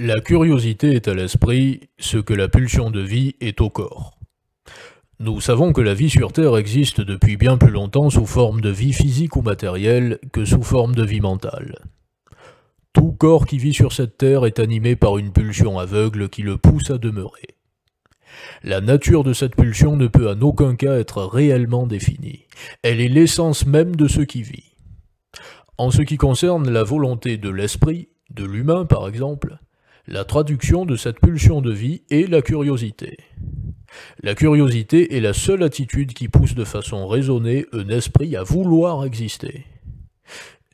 La curiosité est à l'esprit ce que la pulsion de vie est au corps. Nous savons que la vie sur Terre existe depuis bien plus longtemps sous forme de vie physique ou matérielle que sous forme de vie mentale. Tout corps qui vit sur cette Terre est animé par une pulsion aveugle qui le pousse à demeurer. La nature de cette pulsion ne peut en aucun cas être réellement définie. Elle est l'essence même de ce qui vit. En ce qui concerne la volonté de l'esprit, de l'humain par exemple, la traduction de cette pulsion de vie est la curiosité. La curiosité est la seule attitude qui pousse de façon raisonnée un esprit à vouloir exister.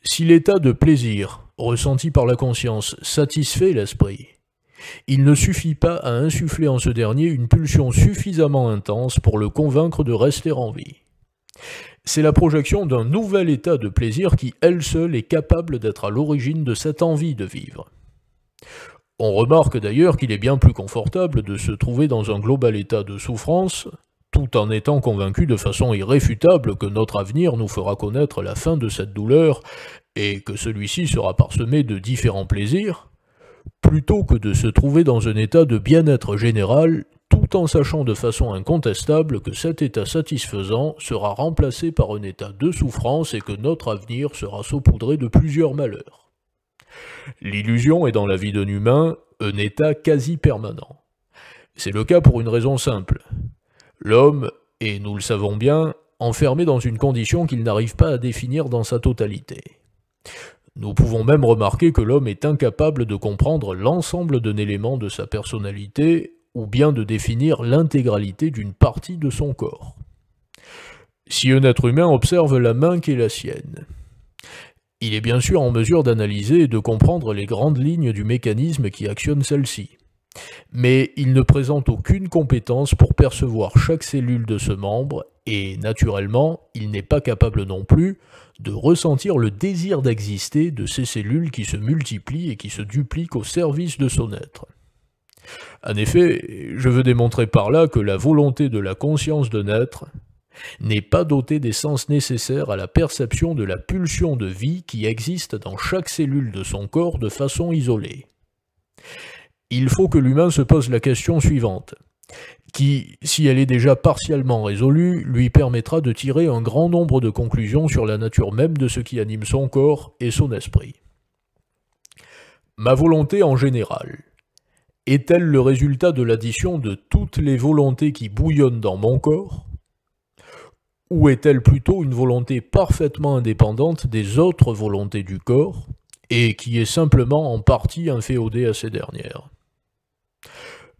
Si l'état de plaisir ressenti par la conscience satisfait l'esprit, il ne suffit pas à insuffler en ce dernier une pulsion suffisamment intense pour le convaincre de rester en vie. C'est la projection d'un nouvel état de plaisir qui, elle seule, est capable d'être à l'origine de cette envie de vivre. On remarque d'ailleurs qu'il est bien plus confortable de se trouver dans un global état de souffrance, tout en étant convaincu de façon irréfutable que notre avenir nous fera connaître la fin de cette douleur et que celui-ci sera parsemé de différents plaisirs, plutôt que de se trouver dans un état de bien-être général, tout en sachant de façon incontestable que cet état satisfaisant sera remplacé par un état de souffrance et que notre avenir sera saupoudré de plusieurs malheurs. L'illusion est dans la vie d'un humain un état quasi permanent. C'est le cas pour une raison simple. L'homme est, nous le savons bien, enfermé dans une condition qu'il n'arrive pas à définir dans sa totalité. Nous pouvons même remarquer que l'homme est incapable de comprendre l'ensemble d'un élément de sa personnalité ou bien de définir l'intégralité d'une partie de son corps. Si un être humain observe la main qui est la sienne, il est bien sûr en mesure d'analyser et de comprendre les grandes lignes du mécanisme qui actionne celle-ci. Mais il ne présente aucune compétence pour percevoir chaque cellule de ce membre et, naturellement, il n'est pas capable non plus de ressentir le désir d'exister de ces cellules qui se multiplient et qui se dupliquent au service de son être. En effet, je veux démontrer par là que la volonté de la conscience d'un être n'est pas dotée des sens nécessaires à la perception de la pulsion de vie qui existe dans chaque cellule de son corps de façon isolée. Il faut que l'humain se pose la question suivante, qui, si elle est déjà partiellement résolue, lui permettra de tirer un grand nombre de conclusions sur la nature même de ce qui anime son corps et son esprit. Ma volonté en général est-elle le résultat de l'addition de toutes les volontés qui bouillonnent dans mon corps ? Ou est-elle plutôt une volonté parfaitement indépendante des autres volontés du corps, et qui est simplement en partie inféodée à ces dernières ?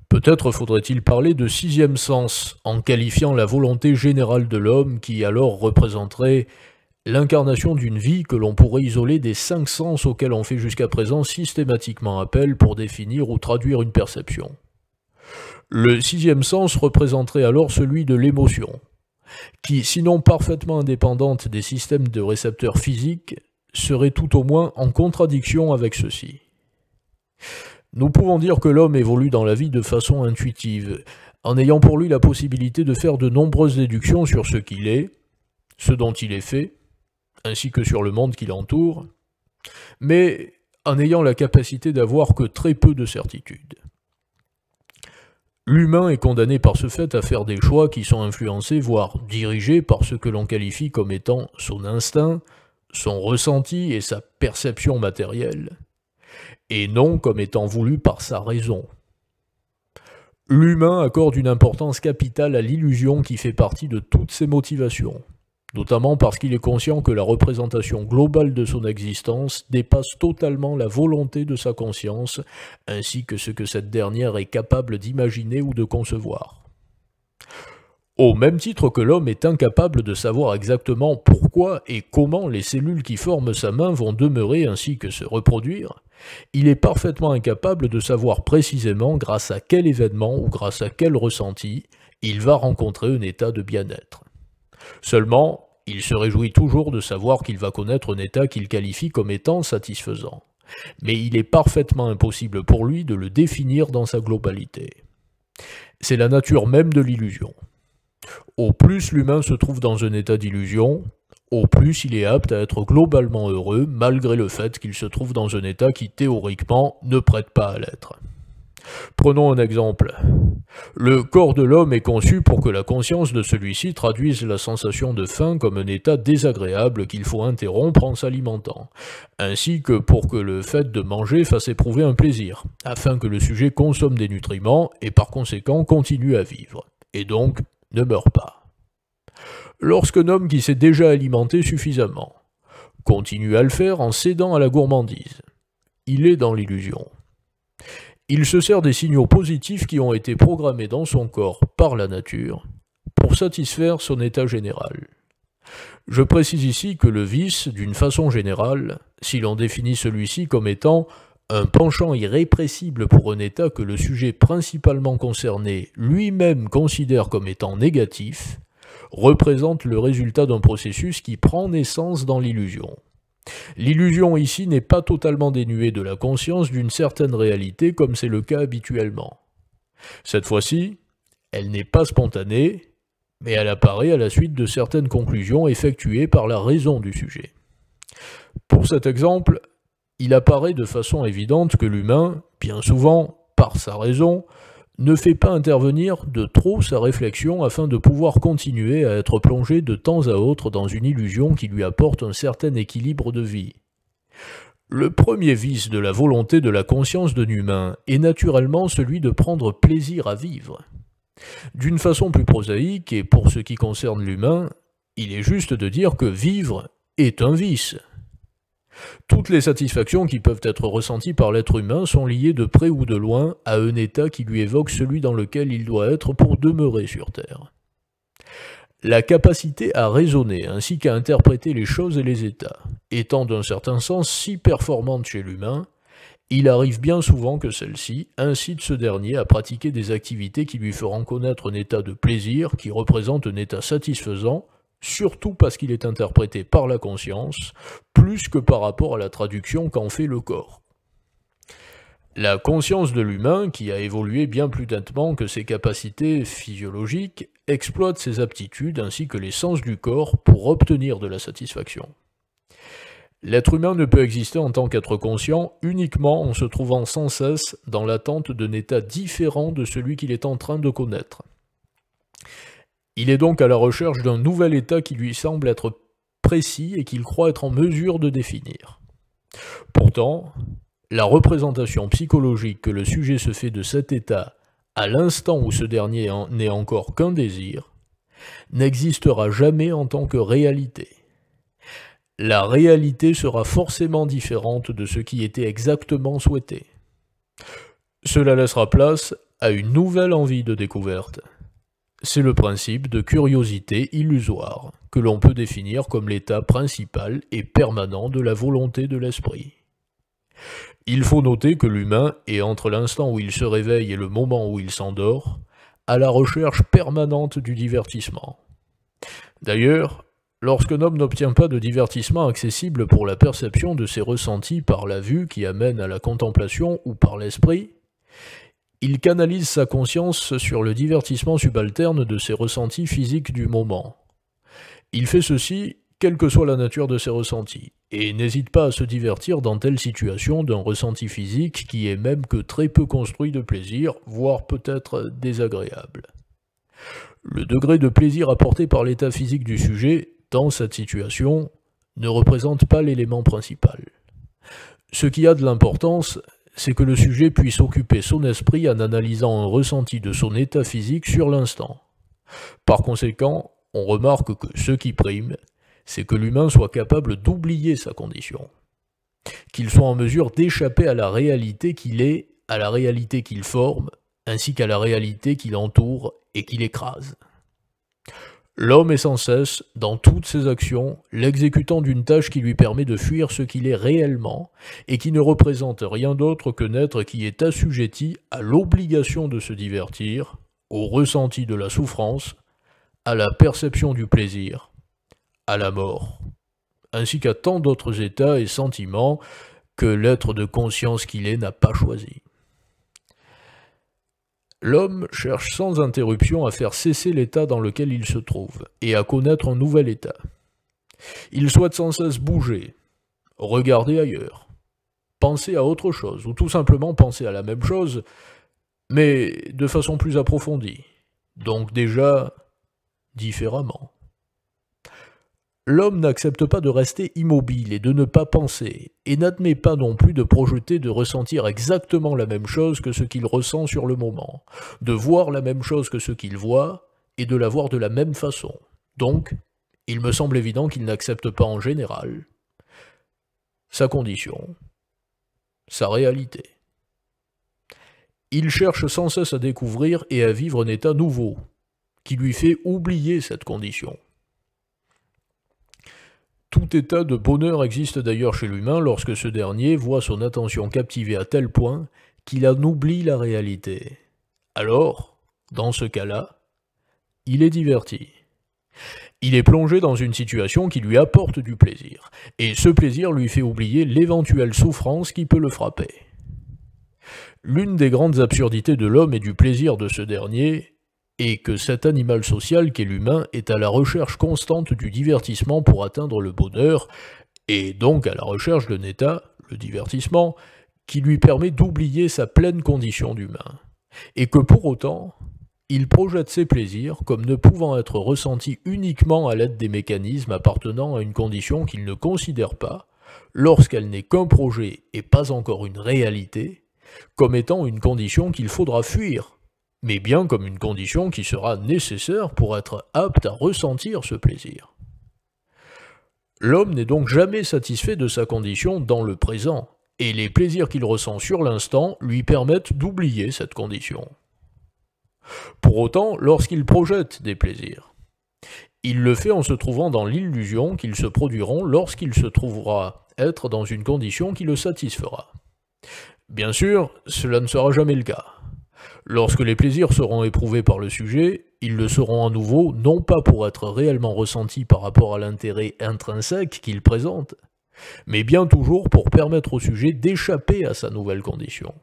Peut-être faudrait-il parler de sixième sens, en qualifiant la volonté générale de l'homme qui alors représenterait l'incarnation d'une vie que l'on pourrait isoler des cinq sens auxquels on fait jusqu'à présent systématiquement appel pour définir ou traduire une perception. Le sixième sens représenterait alors celui de l'émotion, qui, sinon parfaitement indépendante des systèmes de récepteurs physiques, serait tout au moins en contradiction avec ceux-ci. Nous pouvons dire que l'homme évolue dans la vie de façon intuitive, en ayant pour lui la possibilité de faire de nombreuses déductions sur ce qu'il est, ce dont il est fait, ainsi que sur le monde qui l'entoure, mais en ayant la capacité d'avoir que très peu de certitudes. L'humain est condamné par ce fait à faire des choix qui sont influencés, voire dirigés par ce que l'on qualifie comme étant son instinct, son ressenti et sa perception matérielle, et non comme étant voulu par sa raison. L'humain accorde une importance capitale à l'illusion qui fait partie de toutes ses motivations, notamment parce qu'il est conscient que la représentation globale de son existence dépasse totalement la volonté de sa conscience, ainsi que ce que cette dernière est capable d'imaginer ou de concevoir. Au même titre que l'homme est incapable de savoir exactement pourquoi et comment les cellules qui forment sa main vont demeurer ainsi que se reproduire, il est parfaitement incapable de savoir précisément grâce à quel événement ou grâce à quel ressenti il va rencontrer un état de bien-être. Seulement, il se réjouit toujours de savoir qu'il va connaître un état qu'il qualifie comme étant satisfaisant. Mais il est parfaitement impossible pour lui de le définir dans sa globalité. C'est la nature même de l'illusion. Au plus l'humain se trouve dans un état d'illusion, Au plus, il est apte à être globalement heureux, malgré le fait qu'il se trouve dans un état qui, théoriquement, ne prête pas à l'être. Prenons un exemple. Le corps de l'homme est conçu pour que la conscience de celui-ci traduise la sensation de faim comme un état désagréable qu'il faut interrompre en s'alimentant, ainsi que pour que le fait de manger fasse éprouver un plaisir, afin que le sujet consomme des nutriments et par conséquent continue à vivre, et donc ne meurt pas. Lorsqu'un homme qui s'est déjà alimenté suffisamment continue à le faire en cédant à la gourmandise, il est dans l'illusion. Il se sert des signaux positifs qui ont été programmés dans son corps par la nature pour satisfaire son état général. Je précise ici que le vice, d'une façon générale, si l'on définit celui-ci comme étant un penchant irrépressible pour un état que le sujet principalement concerné lui-même considère comme étant négatif, représente le résultat d'un processus qui prend naissance dans l'illusion. L'illusion ici n'est pas totalement dénuée de la conscience d'une certaine réalité comme c'est le cas habituellement. Cette fois-ci, elle n'est pas spontanée, mais elle apparaît à la suite de certaines conclusions effectuées par la raison du sujet. Pour cet exemple, il apparaît de façon évidente que l'humain, bien souvent, par sa raison, ne fait pas intervenir de trop sa réflexion afin de pouvoir continuer à être plongé de temps à autre dans une illusion qui lui apporte un certain équilibre de vie. Le premier vice de la volonté de la conscience d'un humain est naturellement celui de prendre plaisir à vivre. D'une façon plus prosaïque, et pour ce qui concerne l'humain, il est juste de dire que vivre est un vice. Toutes les satisfactions qui peuvent être ressenties par l'être humain sont liées de près ou de loin à un état qui lui évoque celui dans lequel il doit être pour demeurer sur Terre. La capacité à raisonner ainsi qu'à interpréter les choses et les états étant d'un certain sens si performante chez l'humain, il arrive bien souvent que celle-ci incite ce dernier à pratiquer des activités qui lui feront connaître un état de plaisir qui représente un état satisfaisant, surtout parce qu'il est interprété par la conscience, plus que par rapport à la traduction qu'en fait le corps. La conscience de l'humain, qui a évolué bien plus nettement que ses capacités physiologiques, exploite ses aptitudes ainsi que les sens du corps pour obtenir de la satisfaction. L'être humain ne peut exister en tant qu'être conscient uniquement en se trouvant sans cesse dans l'attente d'un état différent de celui qu'il est en train de connaître. Il est donc à la recherche d'un nouvel état qui lui semble être précis et qu'il croit être en mesure de définir. Pourtant, la représentation psychologique que le sujet se fait de cet état à l'instant où ce dernier n'est encore qu'un désir, n'existera jamais en tant que réalité. La réalité sera forcément différente de ce qui était exactement souhaité. Cela laissera place à une nouvelle envie de découverte. C'est le principe de curiosité illusoire, que l'on peut définir comme l'état principal et permanent de la volonté de l'esprit. Il faut noter que l'humain est entre l'instant où il se réveille et le moment où il s'endort, à la recherche permanente du divertissement. D'ailleurs, lorsqu'un homme n'obtient pas de divertissement accessible pour la perception de ses ressentis par la vue qui amène à la contemplation ou par l'esprit, il canalise sa conscience sur le divertissement subalterne de ses ressentis physiques du moment. Il fait ceci, quelle que soit la nature de ses ressentis, et n'hésite pas à se divertir dans telle situation d'un ressenti physique qui est même que très peu construit de plaisir, voire peut-être désagréable. Le degré de plaisir apporté par l'état physique du sujet, dans cette situation, ne représente pas l'élément principal. Ce qui a de l'importance, c'est que le sujet puisse occuper son esprit en analysant un ressenti de son état physique sur l'instant. Par conséquent, on remarque que ce qui prime, c'est que l'humain soit capable d'oublier sa condition, qu'il soit en mesure d'échapper à la réalité qu'il est, à la réalité qu'il forme, ainsi qu'à la réalité qui l'entoure et qui l'écrase. L'homme est sans cesse, dans toutes ses actions, l'exécutant d'une tâche qui lui permet de fuir ce qu'il est réellement et qui ne représente rien d'autre qu'un être qui est assujetti à l'obligation de se divertir, au ressenti de la souffrance, à la perception du plaisir, à la mort, ainsi qu'à tant d'autres états et sentiments que l'être de conscience qu'il est n'a pas choisi. L'homme cherche sans interruption à faire cesser l'état dans lequel il se trouve, et à connaître un nouvel état. Il souhaite sans cesse bouger, regarder ailleurs, penser à autre chose, ou tout simplement penser à la même chose, mais de façon plus approfondie, donc déjà différemment. L'homme n'accepte pas de rester immobile et de ne pas penser, et n'admet pas non plus de projeter de ressentir exactement la même chose que ce qu'il ressent sur le moment, de voir la même chose que ce qu'il voit, et de la voir de la même façon. Donc, il me semble évident qu'il n'accepte pas en général sa condition, sa réalité. Il cherche sans cesse à découvrir et à vivre un état nouveau, qui lui fait oublier cette condition. Tout état de bonheur existe d'ailleurs chez l'humain lorsque ce dernier voit son attention captivée à tel point qu'il en oublie la réalité. Alors, dans ce cas-là, il est diverti. Il est plongé dans une situation qui lui apporte du plaisir, et ce plaisir lui fait oublier l'éventuelle souffrance qui peut le frapper. L'une des grandes absurdités de l'homme et du plaisir de ce dernier est que cet animal social qu'est l'humain est à la recherche constante du divertissement pour atteindre le bonheur, et donc à la recherche d'un état, le divertissement, qui lui permet d'oublier sa pleine condition d'humain, et que pour autant, il projette ses plaisirs comme ne pouvant être ressentis uniquement à l'aide des mécanismes appartenant à une condition qu'il ne considère pas, lorsqu'elle n'est qu'un projet et pas encore une réalité, comme étant une condition qu'il faudra fuir, mais bien comme une condition qui sera nécessaire pour être apte à ressentir ce plaisir. L'homme n'est donc jamais satisfait de sa condition dans le présent, et les plaisirs qu'il ressent sur l'instant lui permettent d'oublier cette condition. Pour autant, lorsqu'il projette des plaisirs, il le fait en se trouvant dans l'illusion qu'ils se produiront lorsqu'il se trouvera être dans une condition qui le satisfera. Bien sûr, cela ne sera jamais le cas. Lorsque les plaisirs seront éprouvés par le sujet, ils le seront à nouveau non pas pour être réellement ressentis par rapport à l'intérêt intrinsèque qu'ils présentent, mais bien toujours pour permettre au sujet d'échapper à sa nouvelle condition.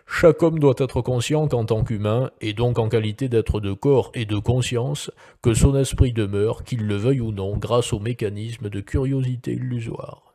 Chaque homme doit être conscient qu'en tant qu'humain, et donc en qualité d'être de corps et de conscience, que son esprit demeure, qu'il le veuille ou non, grâce au mécanisme de curiosité illusoire.